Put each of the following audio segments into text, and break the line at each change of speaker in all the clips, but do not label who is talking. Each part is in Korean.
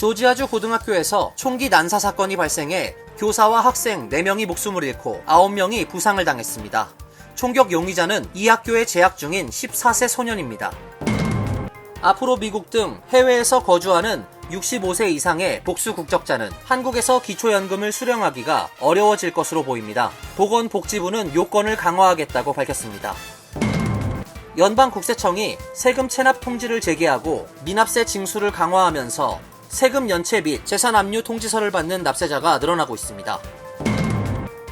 조지아주 고등학교에서 총기 난사 사건이 발생해 교사와 학생 4명이 목숨을 잃고 9명이 부상을 당했습니다. 총격 용의자는 이 학교에 재학 중인 14세 소년입니다. 앞으로 미국 등 해외에서 거주하는 65세 이상의 복수 국적자는 한국에서 기초연금을 수령하기가 어려워질 것으로 보입니다. 보건복지부는 요건을 강화하겠다고 밝혔습니다. 연방국세청이 세금 체납 통지를 제기하고 미납세 징수를 강화하면서 세금 연체 및 재산 압류 통지서를 받는 납세자가 늘어나고 있습니다.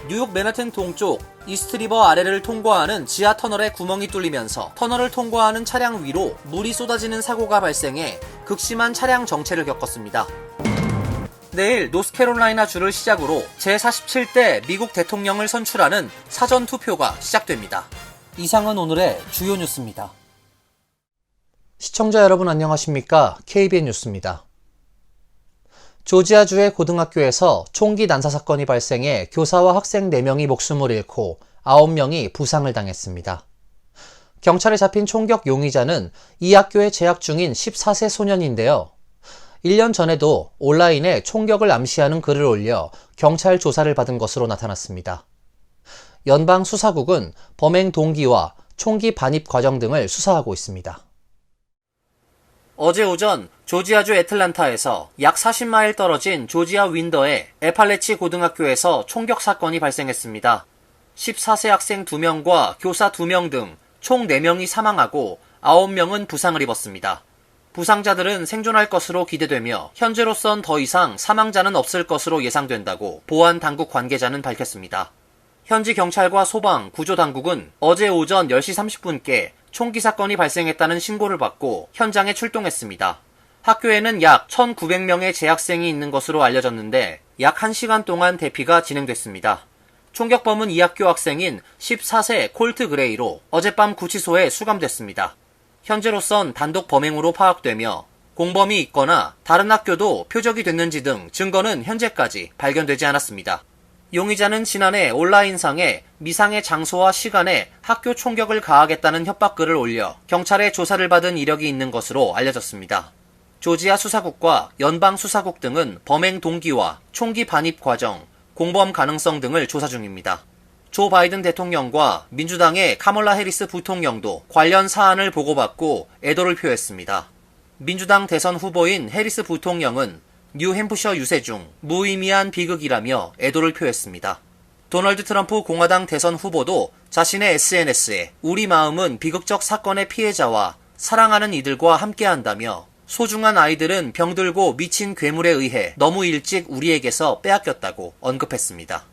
뉴욕 맨하튼 동쪽 이스트리버 아래를 통과하는 지하 터널에 구멍이 뚫리면서 터널을 통과하는 차량 위로 물이 쏟아지는 사고가 발생해 극심한 차량 정체를 겪었습니다. 내일 노스캐롤라이나 주를 시작으로 제47대 미국 대통령을 선출하는 사전투표가 시작됩니다. 이상은 오늘의 주요 뉴스입니다. 시청자 여러분 안녕하십니까? KBN 뉴스입니다. 조지아주의 고등학교에서 총기 난사 사건이 발생해 교사와 학생 4명이 목숨을 잃고 9명이 부상을 당했습니다. 경찰에 잡힌 총격 용의자는 이 학교에 재학 중인 14세 소년인데요. 1년 전에도 온라인에 총격을 암시하는 글을 올려 경찰 조사를 받은 것으로 나타났습니다. 연방수사국은 범행 동기와 총기 반입 과정 등을 수사하고 있습니다. 어제 오전 조지아주 애틀란타에서 약 40마일 떨어진 조지아 윈더의 에팔레치 고등학교에서 총격 사건이 발생했습니다. 14세 학생 2명과 교사 2명 등 총 4명이 사망하고 9명은 부상을 입었습니다. 부상자들은 생존할 것으로 기대되며 현재로선 더 이상 사망자는 없을 것으로 예상된다고 보안 당국 관계자는 밝혔습니다. 현지 경찰과 소방, 구조당국은 어제 오전 10시 30분께 총기 사건이 발생했다는 신고를 받고 현장에 출동했습니다. 학교에는 약 1,900명의 재학생이 있는 것으로 알려졌는데 약 1시간 동안 대피가 진행됐습니다. 총격범은 이 학교 학생인 14세 콜트 그레이로 어젯밤 구치소에 수감됐습니다. 현재로선 단독 범행으로 파악되며 공범이 있거나 다른 학교도 표적이 됐는지 등 증거는 현재까지 발견되지 않았습니다. 용의자는 지난해 온라인상에 미상의 장소와 시간에 학교 총격을 가하겠다는 협박글을 올려 경찰의 조사를 받은 이력이 있는 것으로 알려졌습니다. 조지아 수사국과 연방 수사국 등은 범행 동기와 총기 반입 과정, 공범 가능성 등을 조사 중입니다. 조 바이든 대통령과 민주당의 카멀라 해리스 부통령도 관련 사안을 보고받고 애도를 표했습니다. 민주당 대선 후보인 해리스 부통령은 뉴햄프셔 유세 중 무의미한 비극이라며 애도를 표했습니다. 도널드 트럼프 공화당 대선 후보도 자신의 SNS에 우리 마음은 비극적 사건의 피해자와 사랑하는 이들과 함께한다며 소중한 아이들은 병들고 미친 괴물에 의해 너무 일찍 우리에게서 빼앗겼다고 언급했습니다.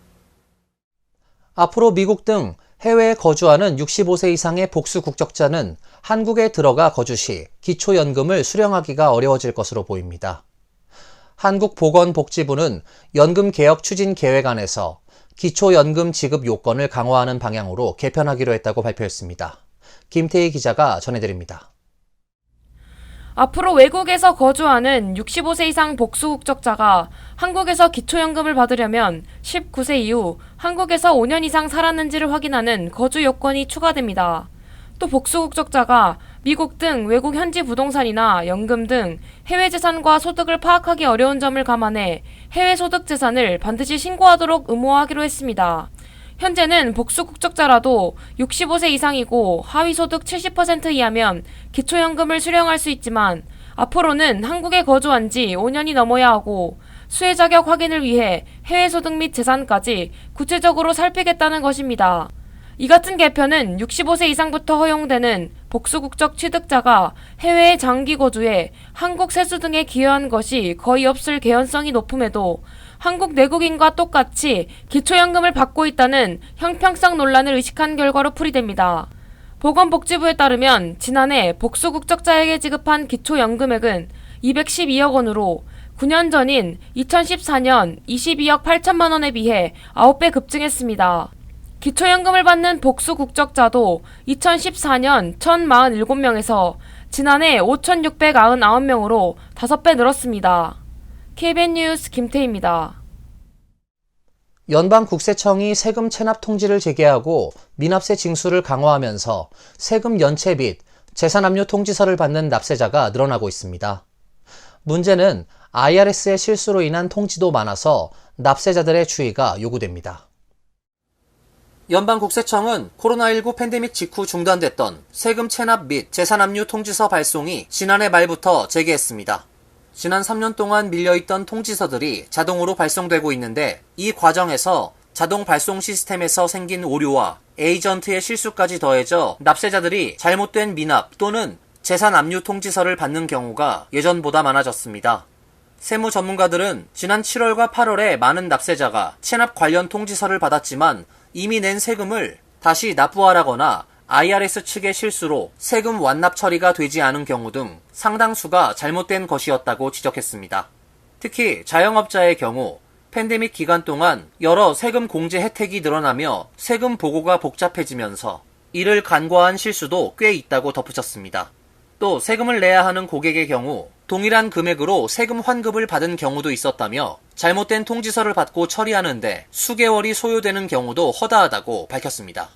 앞으로 미국 등 해외에 거주하는 65세 이상의 복수 국적자는 한국에 들어가 거주 시 기초연금을 수령하기가 어려워질 것으로 보입니다. 한국보건복지부는 연금개혁 추진 계획안에서 기초연금 지급 요건을 강화하는 방향으로 개편하기로 했다고 발표했습니다. 김태희 기자가 전해드립니다.
앞으로 외국에서 거주하는 65세 이상 복수 국적자가 한국에서 기초연금을 받으려면 19세 이후 한국에서 5년 이상 살았는지를 확인하는 거주 요건이 추가됩니다. 또 복수 국적자가 미국 등 외국 현지 부동산이나 연금 등 해외 재산과 소득을 파악하기 어려운 점을 감안해 해외 소득 재산을 반드시 신고하도록 의무화하기로 했습니다. 현재는 복수 국적자라도 65세 이상이고 하위 소득 70% 이하면 기초연금을 수령할 수 있지만 앞으로는 한국에 거주한 지 5년이 넘어야 하고 수혜 자격 확인을 위해 해외 소득 및 재산까지 구체적으로 살피겠다는 것입니다. 이 같은 개편은 65세 이상부터 허용되는 복수국적 취득자가 해외에 장기 거주해 한국 세수 등에 기여한 것이 거의 없을 개연성이 높음에도 한국 내국인과 똑같이 기초연금을 받고 있다는 형평성 논란을 의식한 결과로 풀이됩니다. 보건복지부에 따르면 지난해 복수국적자에게 지급한 기초연금액은 212억 원으로 9년 전인 2014년 22억 8천만 원에 비해 9배 급증했습니다. 기초연금을 받는 복수 국적자도 2014년 1,047명에서 지난해 5,699명으로 5배 늘었습니다. KBN 뉴스 김태희입니다.
연방국세청이 세금 체납 통지를 제기하고 미납세 징수를 강화하면서 세금 연체 및 재산압류 통지서를 받는 납세자가 늘어나고 있습니다. 문제는 IRS의 실수로 인한 통지도 많아서 납세자들의 주의가 요구됩니다. 연방국세청은 코로나19 팬데믹 직후 중단됐던 세금 체납 및 재산압류 통지서 발송이 지난해 말부터 재개했습니다. 지난 3년 동안 밀려있던 통지서들이 자동으로 발송되고 있는데 이 과정에서 자동 발송 시스템에서 생긴 오류와 에이전트의 실수까지 더해져 납세자들이 잘못된 미납 또는 재산 압류 통지서를 받는 경우가 예전보다 많아졌습니다. 세무 전문가들은 지난 7월과 8월에 많은 납세자가 체납 관련 통지서를 받았지만 이미 낸 세금을 다시 납부하라거나 IRS 측의 실수로 세금 완납 처리가 되지 않은 경우 등 상당수가 잘못된 것이었다고 지적했습니다. 특히 자영업자의 경우 팬데믹 기간 동안 여러 세금 공제 혜택이 늘어나며 세금 보고가 복잡해지면서 이를 간과한 실수도 꽤 있다고 덧붙였습니다. 또 세금을 내야 하는 고객의 경우 동일한 금액으로 세금 환급을 받은 경우도 있었다며 잘못된 통지서를 받고 처리하는데 수개월이 소요되는 경우도 허다하다고 밝혔습니다.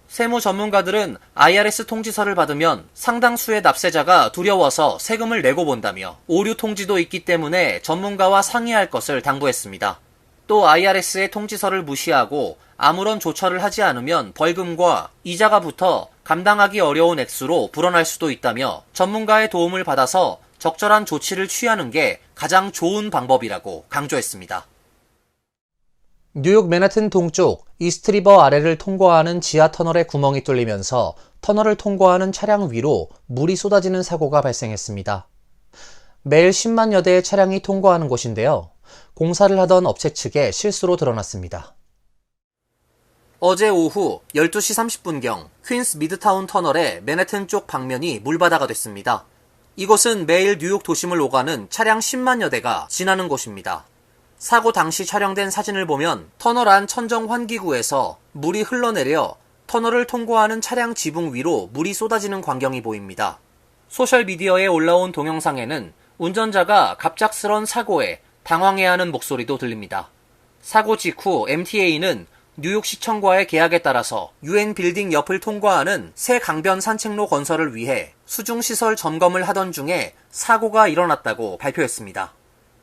세무 전문가들은 IRS 통지서를 받으면 상당수의 납세자가 두려워서 세금을 내고 본다며 오류 통지도 있기 때문에 전문가와 상의할 것을 당부했습니다. 또 IRS의 통지서를 무시하고 아무런 조처를 하지 않으면 벌금과 이자가 붙어 감당하기 어려운 액수로 불어날 수도 있다며 전문가의 도움을 받아서 적절한 조치를 취하는 게 가장 좋은 방법이라고 강조했습니다. 뉴욕 맨하튼 동쪽 이스트리버 아래를 통과하는 지하 터널에 구멍이 뚫리면서 터널을 통과하는 차량 위로 물이 쏟아지는 사고가 발생했습니다. 매일 10만여 대의 차량이 통과하는 곳인데요. 공사를 하던 업체 측의 실수로 드러났습니다. 어제 오후 12시 30분경 퀸스 미드타운 터널의 맨해튼 쪽 방면이 물바다가 됐습니다. 이곳은 매일 뉴욕 도심을 오가는 차량 10만여 대가 지나는 곳입니다. 사고 당시 촬영된 사진을 보면 터널 안 천정 환기구에서 물이 흘러내려 터널을 통과하는 차량 지붕 위로 물이 쏟아지는 광경이 보입니다. 소셜미디어에 올라온 동영상에는 운전자가 갑작스런 사고에 당황해하는 목소리도 들립니다. 사고 직후 MTA는 뉴욕시청과의 계약에 따라서 UN 빌딩 옆을 통과하는 새 강변 산책로 건설을 위해 수중시설 점검을 하던 중에 사고가 일어났다고 발표했습니다.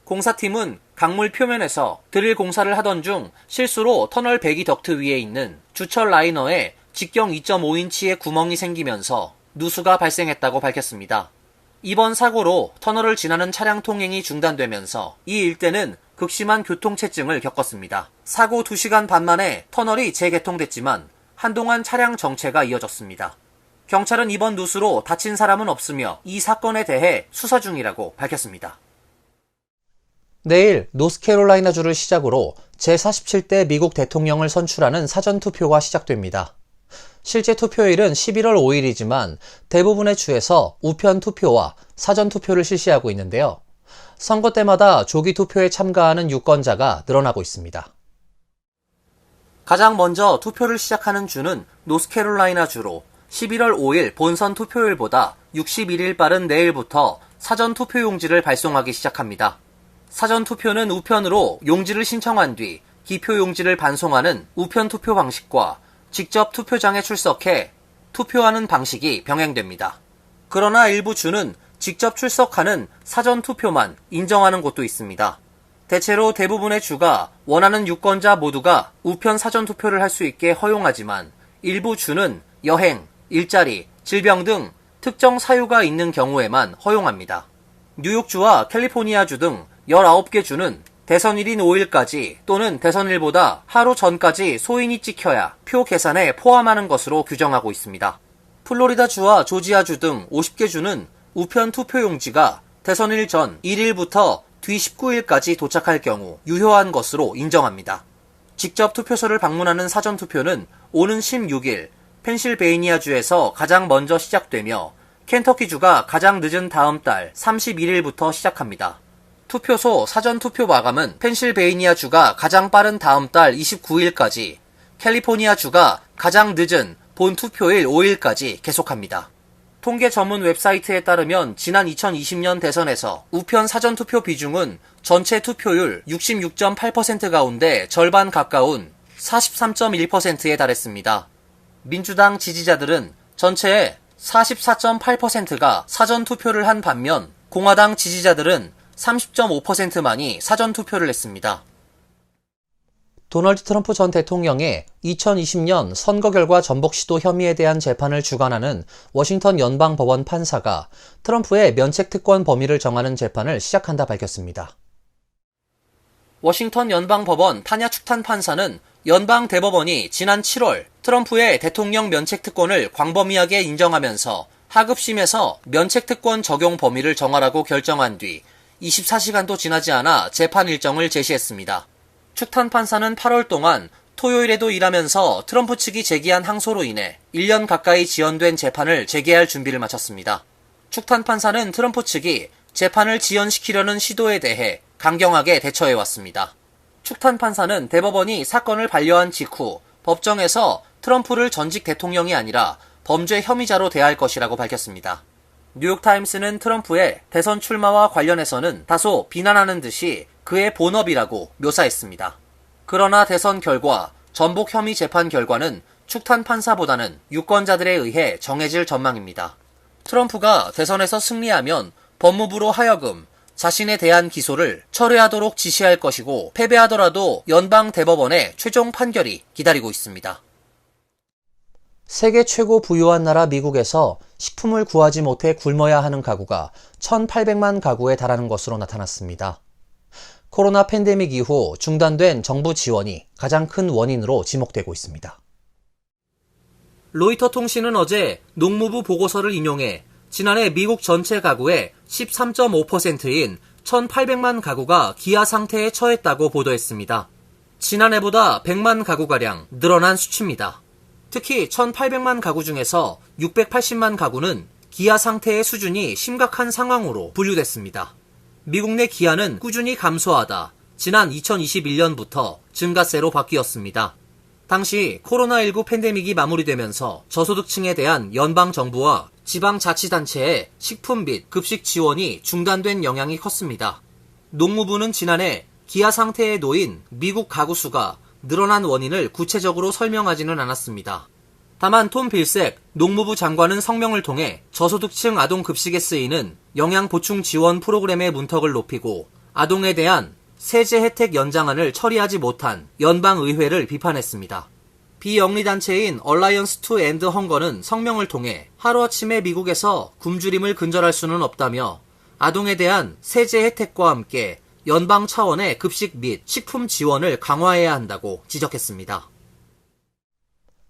공사팀은 강물 표면에서 드릴 공사를 하던 중 실수로 터널 배기 덕트 위에 있는 주철 라이너에 직경 2.5인치의 구멍이 생기면서 누수가 발생했다고 밝혔습니다. 이번 사고로 터널을 지나는 차량 통행이 중단되면서 이 일대는 극심한 교통체증을 겪었습니다. 사고 2시간 반 만에 터널이 재개통됐지만 한동안 차량 정체가 이어졌습니다. 경찰은 이번 누수로 다친 사람은 없으며 이 사건에 대해 수사 중이라고 밝혔습니다. 내일 노스캐롤라이나주를 시작으로 제47대 미국 대통령을 선출하는 사전투표가 시작됩니다. 실제 투표일은 11월 5일이지만 대부분의 주에서 우편 투표와 사전투표를 실시하고 있는데요. 선거 때마다 조기 투표에 참가하는 유권자가 늘어나고 있습니다. 가장 먼저 투표를 시작하는 주는 노스캐롤라이나주로 11월 5일 본선 투표일보다 61일 빠른 내일부터 사전투표 용지를 발송하기 시작합니다. 사전투표는 우편으로 용지를 신청한 뒤 기표 용지를 반송하는 우편 투표 방식과 직접 투표장에 출석해 투표하는 방식이 병행됩니다. 그러나 일부 주는 직접 출석하는 사전투표만 인정하는 곳도 있습니다. 대체로 대부분의 주가 원하는 유권자 모두가 우편 사전투표를 할 수 있게 허용하지만 일부 주는 여행, 일자리, 질병 등 특정 사유가 있는 경우에만 허용합니다. 뉴욕주와 캘리포니아주 등 19개 주는 대선일인 5일까지 또는 대선일보다 하루 전까지 소인이 찍혀야 표 계산에 포함하는 것으로 규정하고 있습니다. 플로리다주와 조지아주 등 50개 주는 우편 투표용지가 대선일 전 1일부터 뒤 19일까지 도착할 경우 유효한 것으로 인정합니다. 직접 투표소를 방문하는 사전투표는 오는 16일 펜실베이니아주에서 가장 먼저 시작되며 켄터키주가 가장 늦은 다음 달 31일부터 시작합니다. 투표소 사전투표 마감은 펜실베이니아주가 가장 빠른 다음 달 29일까지, 캘리포니아주가 가장 늦은 본 투표일 5일까지 계속합니다. 통계 전문 웹사이트에 따르면 지난 2020년 대선에서 우편 사전투표 비중은 전체 투표율 66.8% 가운데 절반 가까운 43.1%에 달했습니다. 민주당 지지자들은 전체의 44.8%가 사전투표를 한 반면 공화당 지지자들은 30.5%만이 사전투표를 했습니다.
도널드 트럼프 전 대통령의 2020년 선거 결과 전복 시도 혐의에 대한 재판을 주관하는 워싱턴 연방법원 판사가 트럼프의 면책특권 범위를 정하는 재판을 시작한다 밝혔습니다.
워싱턴 연방법원 타냐 축탄 판사는 연방대법원이 지난 7월 트럼프의 대통령 면책특권을 광범위하게 인정하면서 하급심에서 면책특권 적용 범위를 정하라고 결정한 뒤 24시간도 지나지 않아 재판 일정을 제시했습니다. 축탄 판사는 8월 동안 토요일에도 일하면서 트럼프 측이 제기한 항소로 인해 1년 가까이 지연된 재판을 재개할 준비를 마쳤습니다. 축탄 판사는 트럼프 측이 재판을 지연시키려는 시도에 대해 강경하게 대처해왔습니다. 축탄 판사는 대법원이 사건을 반려한 직후 법정에서 트럼프를 전직 대통령이 아니라 범죄 혐의자로 대할 것이라고 밝혔습니다. 뉴욕타임스는 트럼프의 대선 출마와 관련해서는 다소 비난하는 듯이 그의 본업이라고 묘사했습니다. 그러나 대선 결과, 전복 혐의 재판 결과는 축탄 판사보다는 유권자들에 의해 정해질 전망입니다. 트럼프가 대선에서 승리하면 법무부로 하여금 자신에 대한 기소를 철회하도록 지시할 것이고 패배하더라도 연방대법원의 최종 판결이 기다리고 있습니다.
세계 최고 부유한 나라 미국에서 식품을 구하지 못해 굶어야 하는 가구가 1,800만 가구에 달하는 것으로 나타났습니다. 코로나 팬데믹 이후 중단된 정부 지원이 가장 큰 원인으로 지목되고 있습니다.
로이터 통신은 어제 농무부 보고서를 인용해 지난해 미국 전체 가구의 13.5%인 1,800만 가구가 기아 상태에 처했다고 보도했습니다. 지난해보다 100만 가구가량 늘어난 수치입니다. 특히 1,800만 가구 중에서 680만 가구는 기아 상태의 수준이 심각한 상황으로 분류됐습니다. 미국 내 기아는 꾸준히 감소하다 지난 2021년부터 증가세로 바뀌었습니다. 당시 코로나19 팬데믹이 마무리되면서 저소득층에 대한 연방정부와 지방자치단체의 식품 및 급식 지원이 중단된 영향이 컸습니다. 농무부는 지난해 기아 상태에 놓인 미국 가구 수가 늘어난 원인을 구체적으로 설명하지는 않았습니다. 다만 톰 빌색 농무부 장관은 성명을 통해 저소득층 아동 급식에 쓰이는 영양 보충 지원 프로그램의 문턱을 높이고 아동에 대한 세제 혜택 연장안을 처리하지 못한 연방의회를 비판했습니다. 비영리단체인 얼라이언스 투 엔드 헝거는 성명을 통해 하루아침에 미국에서 굶주림을 근절할 수는 없다며 아동에 대한 세제 혜택과 함께 연방 차원의 급식 및 식품 지원을 강화해야 한다고 지적했습니다.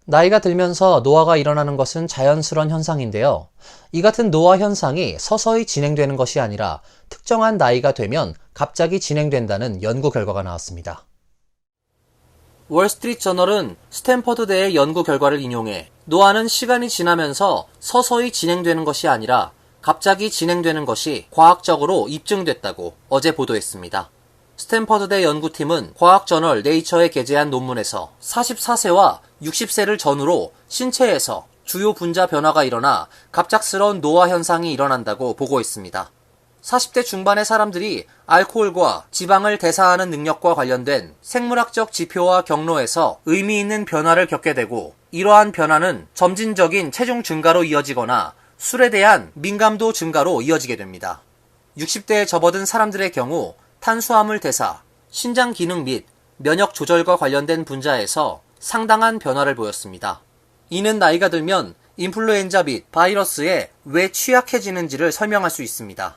나이가 들면서 노화가 일어나는 것은 자연스러운 현상인데요. 이 같은 노화 현상이 서서히 진행되는 것이 아니라 특정한 나이가 되면 갑자기 진행된다는 연구 결과가 나왔습니다.
월스트리트 저널은 스탠퍼드대의 연구 결과를 인용해 노화는 시간이 지나면서 서서히 진행되는 것이 아니라 갑자기 진행되는 것이 과학적으로 입증됐다고 어제 보도했습니다. 스탠퍼드대 연구팀은 과학저널 네이처에 게재한 논문에서 44세와 60세를 전후로 신체에서 주요 분자 변화가 일어나 갑작스러운 노화 현상이 일어난다고 보고했습니다. 40대 중반의 사람들이 알코올과 지방을 대사하는 능력과 관련된 생물학적 지표와 경로에서 의미 있는 변화를 겪게 되고 이러한 변화는 점진적인 체중 증가로 이어지거나 술에 대한 민감도 증가로 이어지게 됩니다. 60대에 접어든 사람들의 경우 탄수화물 대사, 신장 기능 및 면역 조절과 관련된 분자에서 상당한 변화를 보였습니다. 이는 나이가 들면 인플루엔자 및 바이러스에 왜 취약해지는지를 설명할 수 있습니다.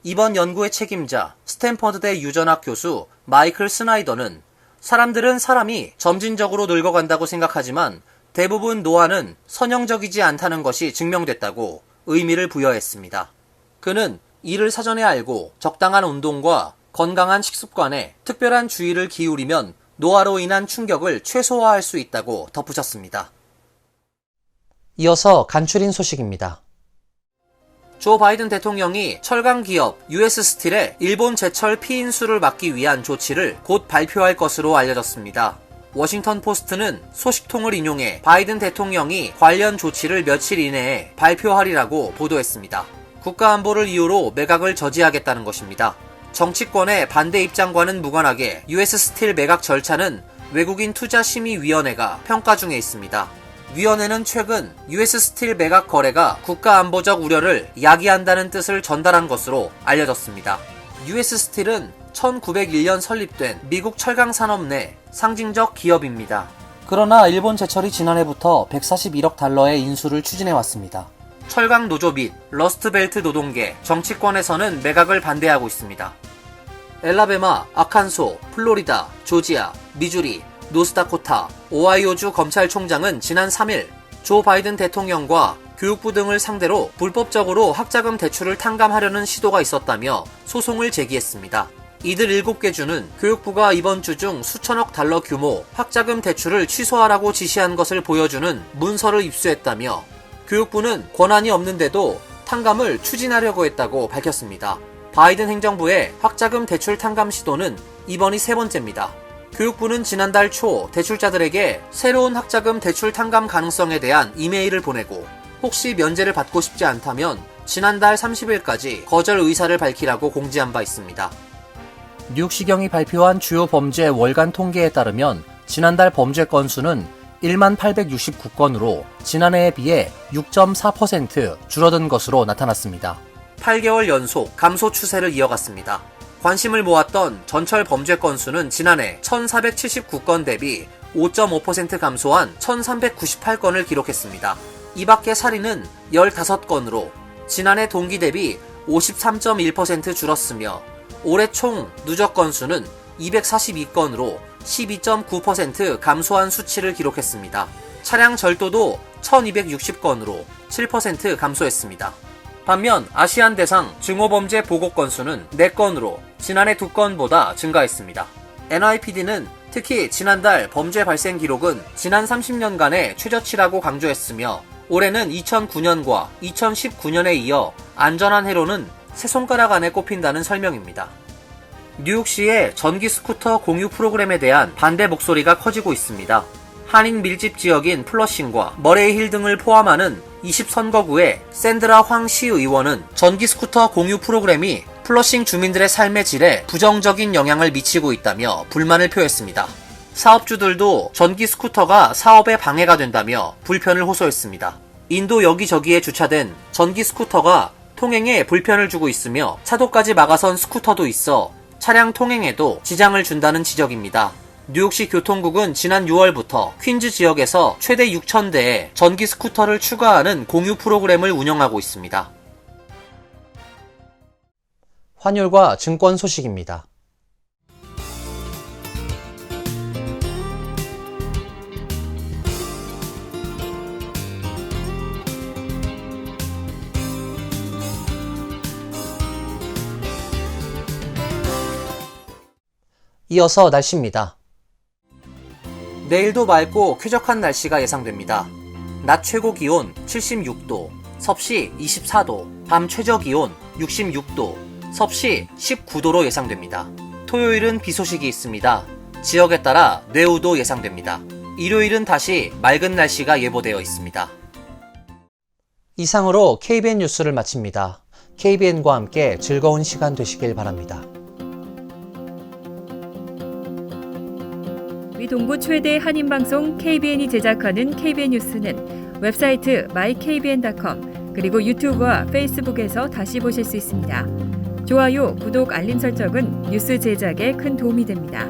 이번 연구의 책임자 스탠퍼드대 유전학 교수 마이클 스나이더는 사람들은 사람이 점진적으로 늙어간다고 생각하지만 대부분 노화는 선형적이지 않다는 것이 증명됐다고 의미를 부여했습니다. 그는 이를 사전에 알고 적당한 운동과 건강한 식습관에 특별한 주의를 기울이면 노화로 인한 충격을 최소화할 수 있다고 덧붙였습니다.
이어서 간추린 소식입니다.
조 바이든 대통령이 철강 기업 US 스틸의 일본 제철 피인수를 막기 위한 조치를 곧 발표할 것으로 알려졌습니다. 워싱턴 포스트는 소식통을 인용해 바이든 대통령이 관련 조치를 며칠 이내에 발표하리라고 보도했습니다. 국가안보를 이유로 매각을 저지하겠다는 것입니다. 정치권의 반대 입장과는 무관하게 US 스틸 매각 절차는 외국인 투자심의위원회가 평가 중에 있습니다. 위원회는 최근 US 스틸 매각 거래가 국가안보적 우려를 야기한다는 뜻을 전달한 것으로 알려졌습니다. US 스틸은 1901년 설립된 미국 철강 산업 내 상징적 기업입니다. 그러나 일본 제철이 지난해부터 141억 달러의 인수를 추진해왔습니다. 철강 노조 및 러스트벨트 노동계, 정치권에서는 매각을 반대하고 있습니다. 엘라베마, 아칸소, 플로리다, 조지아, 미주리, 노스다코타, 오하이오주 검찰총장은 지난 3일 조 바이든 대통령과 교육부 등을 상대로 불법적으로 학자금 대출을 탕감하려는 시도가 있었다며 소송을 제기했습니다. 이들 7개 주는 교육부가 이번 주 중 수천억 달러 규모 학자금 대출을 취소하라고 지시한 것을 보여주는 문서를 입수했다며 교육부는 권한이 없는데도 탕감을 추진하려고 했다고 밝혔습니다. 바이든 행정부의 학자금 대출 탕감 시도는 이번이 3번째입니다. 교육부는 지난달 초 대출자들에게 새로운 학자금 대출 탕감 가능성에 대한 이메일을 보내고 혹시 면제를 받고 싶지 않다면 지난달 30일까지 거절 의사를 밝히라고 공지한 바 있습니다. 뉴욕시경이 발표한 주요 범죄 월간 통계에 따르면 지난달 범죄 건수는 1만 869건으로 지난해에 비해 6.4% 줄어든 것으로 나타났습니다. 8개월 연속 감소 추세를 이어갔습니다. 관심을 모았던 전철 범죄 건수는 지난해 1,479건 대비 5.5% 감소한 1,398건을 기록했습니다. 이 밖에 살인은 15건으로 지난해 동기 대비 53.1% 줄었으며 올해 총 누적 건수는 242건으로 12.9% 감소한 수치를 기록했습니다. 차량 절도도 1260건으로 7% 감소했습니다. 반면 아시안 대상 증오범죄 보고 건수는 4건으로 지난해 2건보다 증가했습니다. NYPD는 특히 지난달 범죄 발생 기록은 지난 30년간의 최저치라고 강조했으며 올해는 2009년과 2019년에 이어 안전한 해로는 세 손가락 안에 꼽힌다는 설명입니다. 뉴욕시의 전기 스쿠터 공유 프로그램에 대한 반대 목소리가 커지고 있습니다. 한인 밀집 지역인 플러싱과 머레이힐 등을 포함하는 20선거구의 샌드라 황 시의원은 전기 스쿠터 공유 프로그램이 플러싱 주민들의 삶의 질에 부정적인 영향을 미치고 있다며 불만을 표했습니다. 사업주들도 전기 스쿠터가 사업에 방해가 된다며 불편을 호소했습니다. 인도 여기저기에 주차된 전기 스쿠터가 통행에 불편을 주고 있으며 차도까지 막아선 스쿠터도 있어 차량 통행에도 지장을 준다는 지적입니다. 뉴욕시 교통국은 지난 6월부터 퀸즈 지역에서 최대 6,000대의 전기 스쿠터를 추가하는 공유 프로그램을 운영하고 있습니다.
환율과 증권 소식입니다. 이어서 날씨입니다.
내일도 맑고 쾌적한 날씨가 예상됩니다. 낮 최고 기온 76도, 섭씨 24도, 밤 최저 기온 66도, 섭씨 19도로 예상됩니다. 토요일은 비 소식이 있습니다. 지역에 따라 뇌우도 예상됩니다. 일요일은 다시 맑은 날씨가 예보되어 있습니다.
이상으로 KBN 뉴스를 마칩니다. KBN과 함께 즐거운 시간 되시길 바랍니다.
위 동부 최대 한인방송 KBN이 제작하는 KBN 뉴스는 웹사이트 mykbn.com 그리고 유튜브와 페이스북에서 다시 보실 수 있습니다. 좋아요, 구독, 알림 설정은 뉴스 제작에 큰 도움이 됩니다.